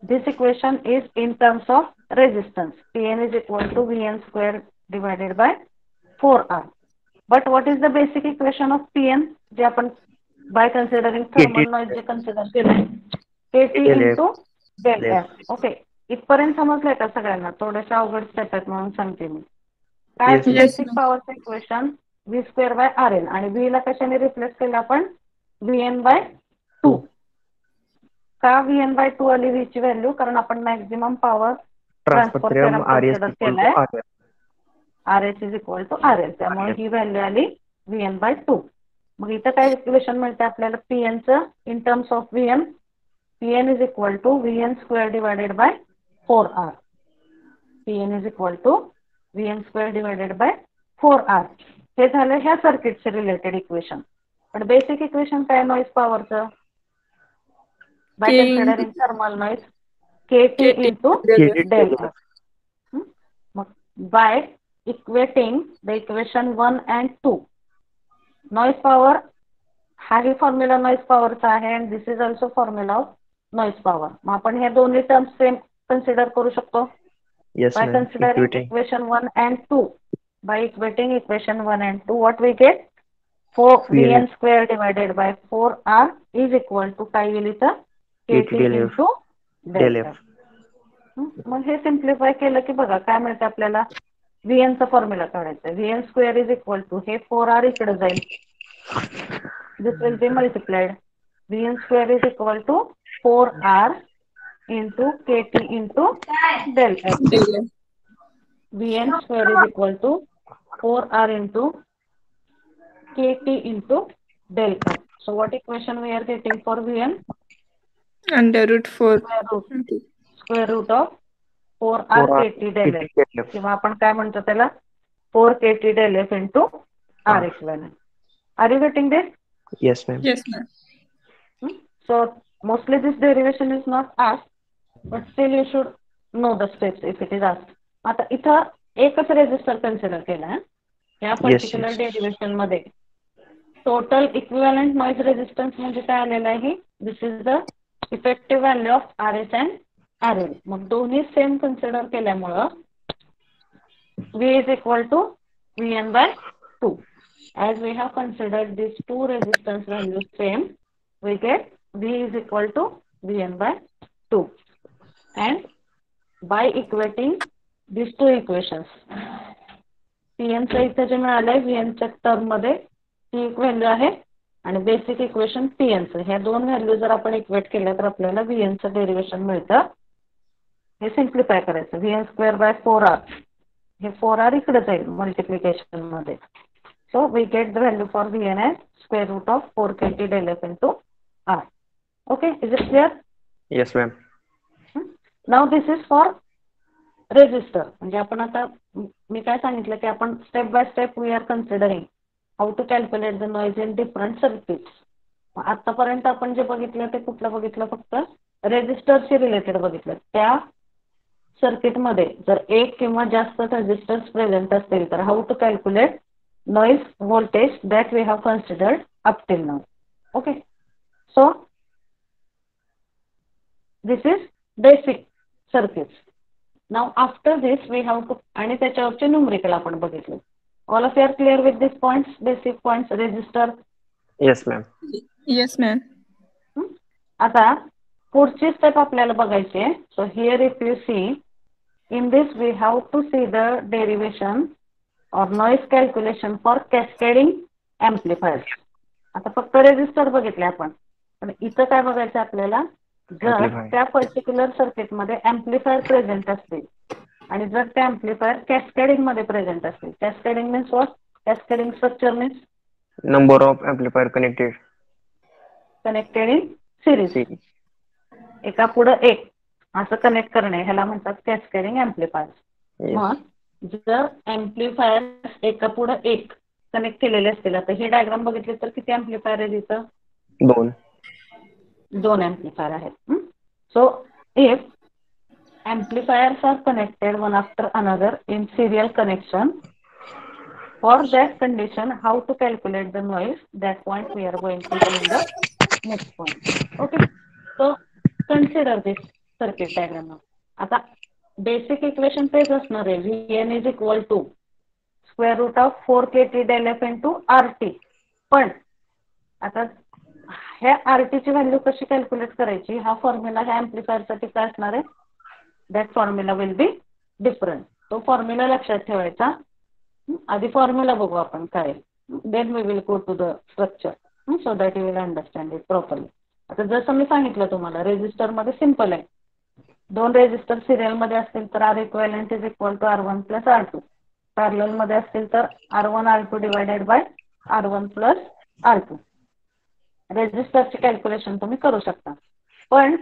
This equation is in terms of resistance. Pn is equal to Vn square divided by 4R. But what is the basic equation of Pn? जे आपण बाय कन्सिडरिंग थर्मल नॉईज जे कन्सिडर केलंय KT del F. Into del del F. ओके, इथपर्यंत समजलंय का सगळ्यांना? थोडेसे अवघड स्टेप आहेत म्हणून सांगते मी. काय Yes, ma'am. बेसिक पॉवरचं इक्वेशन V² बाय RL आणि V ला कशाने रिप्लेस केलं आपण? VN/2. का VN/2 आली V ची व्हॅल्यू? कारण आपण maximum power Transfer transfer theorem theorem RS consider equal केलाय. to RL. RS is equal to RL, त्यामुळे ही व्हॅल्यू आली VN/2. मग इथं काय इक्वेशन मिळते आपल्याला PN चं in terms of VN? PN is equal to VN² divided by 4R. PN is equal to VN² divided by 4R. हे झालं ह्या सर्किटचे रिलेटेड इक्वेशन. पण बेसिक इक्वेशन काय नॉईज पॉवरचं? By K considering thermal noise KT into del F. मग by equating the equation 1 and 2, noise power हाही फॉर्म्युला नॉईज पॉवरचा आहे and this is also formula of noise power. मग आपण हे दोन्ही टर्म्स सेम कन्सिडर करू शकतो. Yes, By ma'am. considering Equating. equation 1 and 2, by equating equation 1 and 2, what we get? 4VN square divided by 4R is equal to काय येईल इथं? KT del F. into del del F. F. मग हे सिम्प्लिफाय केलं की बघा काय मिळतं आपल्याला? VN चा फॉर्म्युला काढायचा. VN square is equal to हे 4R इकडे जाईल. This will be multiplied. VN square is equal to 4R into KT into del F. del F. VN square is equal to 4R into KT into del F. So what equation we are getting for VN? Under root 4. Square root of 4R 4R KT del F. del F. किंवा आपण काय म्हणतो त्याला? 4 KT del F into R equivalent. Are you getting this? Yes, ma'am. Yes, ma'am. So mostly this derivation is not asked, but still you should know the steps if it is asked. आता इथं एकच रेजिस्टर कन्सिडर केला आहे या पर्टिक्युलर डेरिवेशन मध्ये. टोटल इक्विव्हॅलंट नॉईज रेजिस्टन्स म्हणजे काय आलेलं आहे? This is the effective value of RS and RL. मग दोन्ही सेम कन्सिडर केल्यामुळं V is equal to VN/2. As we have considered these two resistance values same, we get V is equal to VN/2. And by equating these two equations, PN चं इथे जे मिळालंय VN च्या टर्म मध्ये ती एक व्हॅल्यू आहे आणि बेसिक इक्वेशन PN चं, ह्या दोन व्हॅल्यू जर आपण इक्वेट केल्या तर आपल्याला VN चं डेरिवेशन मिळतं. हे सिम्प्लिफाय करायचं. VN²/4R, हे 4R इकडे जाईल मल्टिप्लिकेशन मध्ये. So we get the value for VN as square root of 4 KT del F into R. Okay, is it clear? Yes, ma'am. Now this is for resistor. म्हणजे आपण आता मी काय सांगितलं की आपण step by step we are considering how to calculate the noise in different circuits. आतापर्यंत आपण जे बघितलं ते कुठलं बघितलं? फक्त रेजिस्टरशी रिलेटेड बघितलं. त्या सर्किटमध्ये जर एक किंवा जास्त रेजिस्टर्स प्रेझेंट असतील तर how to calculate noise voltage that we have considered up till now. Okay, so this is basic circuits. Now after this we have to आणि त्याच्यावरचे न्यूमरिकल आपण बघितले. All of you are clear with these points, basic points, resistor? Yes, ma'am. Yes, ma'am. आता पुढची स्टेप आपल्याला बघायची आहे. So here if you see, in this we have to see the derivation or noise calculation for cascading amplifiers. आता फक्त रेजिस्टर बघितले आपण, पण इथं काय बघायचं आपल्याला? जर Amplifier. त्या पर्टिक्युलर सर्किट मध्ये एम्प्लिफायर प्रेझेंट असतील आणि जर त्या एम्प्लिफायर कॅस्केडिंग मध्ये प्रेझेंट असतील. Cascading means what? Cascading structure means Number of amplifier connected. Connected in series. Series. एका पुढं एक असं कनेक्ट करणे ह्याला म्हणतात कॅस्केडिंग एम्प्लिफायर. Yes. मग जर एम्प्लिफायर एका पुढे एक कनेक्ट केलेले असतील, तर हे डायग्राम बघितले तर किती एम्प्लिफायर आहे तिथं? 2 एम्प्लिफायर आहेत. So if amplifiers are connected one after another in serial connection, for that condition how to calculate the noise, that point we are going to do in the next point. Okay, so consider this circuit diagram now. आता बेसिक इक्वेशन तेच असणार आहे. VN is equal to square root of 4 KT del F into RT. पण आता ह्या RT ची व्हॅल्यू कशी कॅल्क्युलेट करायची, हा फॉर्म्युला ह्या ॲम्प्लिफायरसाठी काय असणार आहे, that formula will be different. तो फॉर्म्युला लक्षात ठेवायचा. आधी फॉर्म्युला बघू आपण काय, then we will go to the structure so that you will understand it properly. आता जसं मी सांगितलं तुम्हाला रेजिस्टरमध्ये सिम्पल आहे, 2 रेजिस्टर सिरियलमध्ये असतील तर R equivalent is equal to R1 plus R2. पॅरललमध्ये असतील तर R1 R2 divided by R1 plus R2. रेजिस्टरची कॅल्क्युलेशन तुम्ही करू शकता. पण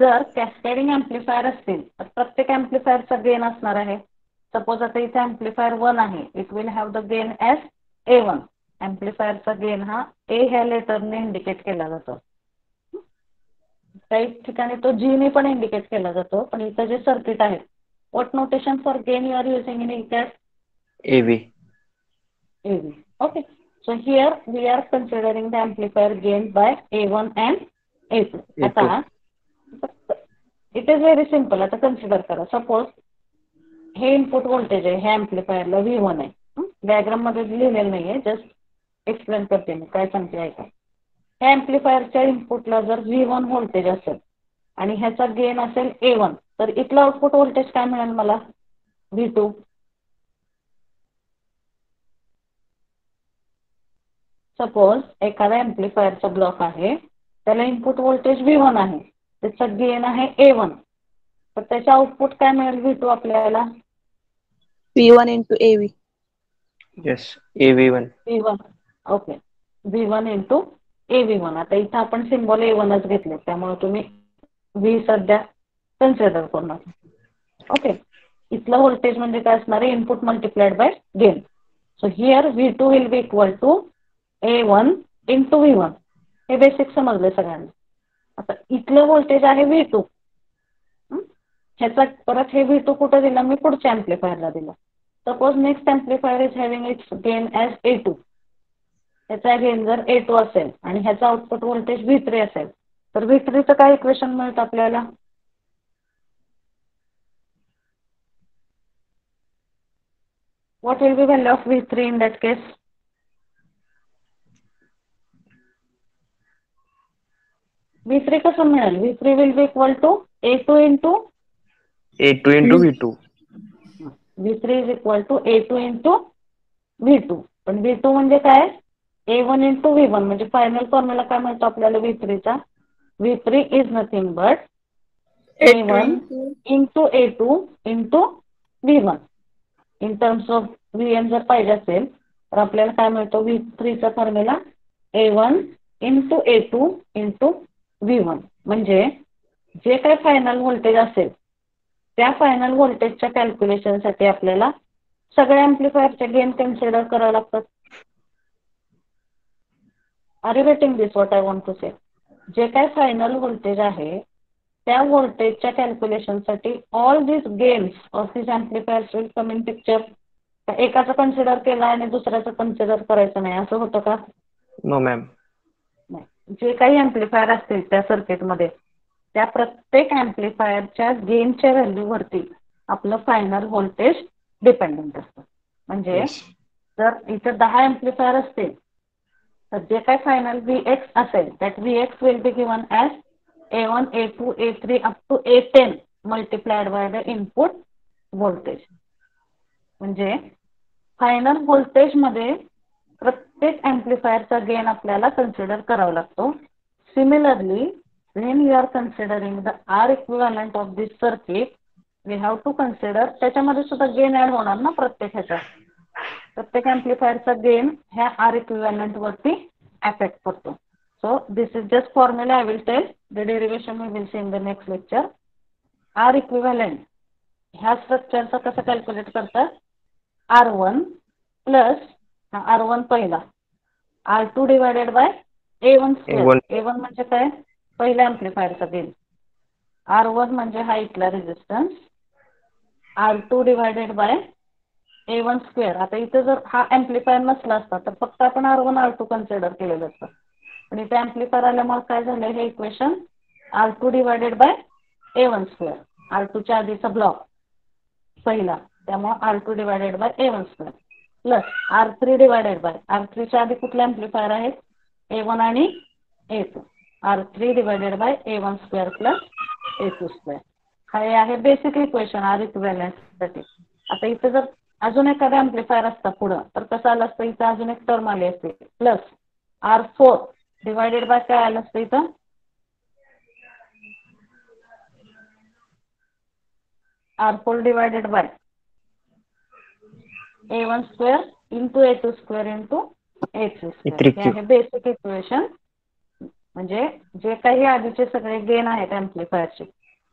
जर कॅस्केडिंग ॲम्प्लिफायर असतील तर प्रत्येक ॲम्प्लिफायरचा गेन असणार आहे. सपोज आता इथे ॲम्प्लिफायर 1 आहे, it will have the gain as A1. ॲम्प्लिफायरचा गेन हा A ह्या लेटरने इंडिकेट केला जातो. काही ठिकाणी तो G ने पण इंडिकेट केला जातो, पण इथं जे सर्किट आहे, what notation for gain you are using in it? AV. AV. Okay. So here we are considering the amplifier gain by A1 and A2. आता it is very simple. आता कन्सिडर करा, सपोज हे इनपुट व्होल्टेज आहे, हे ॲम्प्लिफायरला V1 आहे. डायग्राम मध्ये लिहिलेलं नाहीये, जस्ट एक्सप्लेन करते मी काय सांगते ऐका. ह्या ॲम्प्लिफायरच्या इनपुटला जर V1 व्होल्टेज असेल आणि ह्याचा गेन असेल A1, तर इथलं आउटपुट व्होल्टेज काय मिळेल मला, V2. सपोज एखाद्या ॲम्प्लिफायरचा ब्लॉक आहे, त्याला इनपुट व्होल्टेज V1 आहे, त्याचा गेन आहे A1, तर त्याचा आउटपुट काय मिळेल V2 आपल्याला, V1 into AV. Yes. AV1. V1. Okay, V1 into AV1. आता इथं आपण सिम्बॉल A1च घेतले, त्यामुळे तुम्ही V सध्या कन्सिडर करणार. ओके, इथलं व्होल्टेज म्हणजे काय असणार आहे, input multiplied by gain. So here V2 will be equal to A1 into V1. हे बेसिक समजले सगळ्यांना. आता इथलं व्होल्टेज आहे V2. ह्याचा परत हे V2 कुठं दिला, मी पुढच्या ॲम्प्लिफायरला दिला. Suppose next amplifier is having it's gain as A2. ह्याचा गेन जर A2 असेल आणि ह्याचा आउटपुट व्होल्टेज V3 असेल, तर V3चं काय इक्वेशन मिळतं आपल्याला, what will be value of V3 in that case. V3 कसं मिळेल, V3 will be equal to A2 into A2 into V2. V3 is equal to A2 into V2. पण V2 म्हणजे काय, A1 इंटू V1. म्हणजे फायनल फॉर्म्युला काय मिळतो आपल्याला V3चा, V3 is nothing but A1 into A2 into V1. In terms of Vn जर पाहिजे असेल तर आपल्याला काय मिळतो, V3चा formula A1 into A2 into V1. म्हणजे जे काही फायनल व्होल्टेज असेल त्या फायनल व्होल्टेजच्या कॅल्क्युलेशनसाठी आपल्याला सगळ्या ॲम्प्लिफायरचे गेन कन्सिडर करावे लागतात. Are you getting this what I want to say. जे काय फायनल व्होल्टेज आहे त्या व्होल्टेजच्या कॅल्क्युलेशनसाठी all this gains of this amplifiers will come in picture. एकाचं कन्सिडर केलं आणि दुसऱ्याचं कन्सिडर करायचं नाही, असं होतं का, No, ma'am. नाही. जे काही ॲम्प्लिफायर असतील त्या सर्किटमध्ये त्या प्रत्येक ॲम्प्लिफायरच्या गेनच्या व्हॅल्यूवरती आपलं फायनल व्होल्टेज डिपेंडंट असतं. म्हणजे जर इथं 10 ॲम्प्लिफायर असतील तर जे काय फायनल Vx असेल that Vx will be given as A1, A2, A3 up to A10 multiplied by the input voltage. म्हणजे फायनल व्होल्टेजमध्ये प्रत्येक ॲम्प्लिफायरचा गेन आपल्याला कन्सिडर करावा लागतो. Similarly when you are considering the R equivalent of this circuit, we have to consider त्याच्यामध्ये सुद्धा गेन ऍड होणार ना प्रत्येक ह्याचा. प्रत्येक ॲम्प्लिफायरचा गेन ह्या R equivalent वरती अफेक्ट करतो. So this is just formula. I will tell the derivation we will see in the next lecture. R equivalent ह्या स्ट्रक्चरचा कसं कॅल्क्युलेट करतात, R1 प्लस R1 पहिला R2 divided by A1 square. A1 म्हणजे काय, पहिल्या ॲम्प्लिफायरचा गेन. R1 म्हणजे हा इथला resistance, R2 divided by A1 square. आता इथे जर हा ॲम्प्लिफायर नसला असता तर फक्त आपण R1 R2 कन्सिडर केलेलं असतं, पण इथे ॲम्प्लिफायर आल्यामुळे काय झालं, हे equation R2 divided by A1 square. R2च्या आधीचा ब्लॉक पहिला, त्यामुळे R2 divided by A1 square plus R3 divided by R3च्या आधी कुठले ॲम्प्लिफायर आहेत, A1 आणि A2 R3 divided by A1 square plus A2 square. हे आहे बेसिक इक्वेशन आर इक्विव्हॅलंट साठी. आता इथे जर अजून एखादा ॲम्प्लिफायर असता पुढं तर कसं आलं असतं, इथं अजून एक टर्म आली असते प्लस R4 डिवायडेड बाय काय आलं असतं इथं R4 divided by A1 square into A2 square into A3 square. हे आहे बेसिक इक्वेशन. म्हणजे जे काही आधीचे सगळे गेन आहेत ॲम्प्लिफायरचे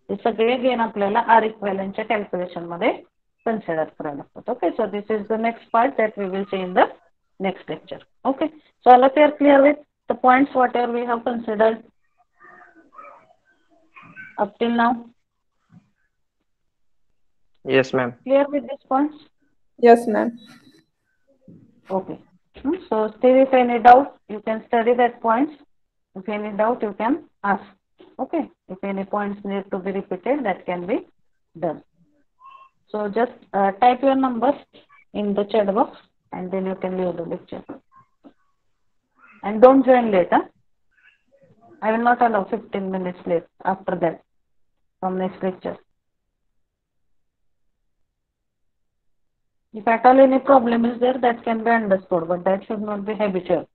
ते सगळे गेन आपल्याला आर इक्विव्हॅलंटच्या कॅल्क्युलेशन मध्ये कन्सिडर करायला लागतात. Okay, so this is the next part that we will see in the next lecture. Okay, so all of you are clear with the points whatever we have considered up till now? Yes ma'am. Clear with these points? Yes, ma'am. Okay. So still if any doubt, you can study that points. If any doubt, you can ask. Okay. If any points need to be repeated, that can be done. So just type your numbers in the chat box and then you can leave the lecture. And don't join late. Huh? I will not allow 15 minutes late after that from next lecture. If at all any problem is there, that can be understood, but that should not be habitual.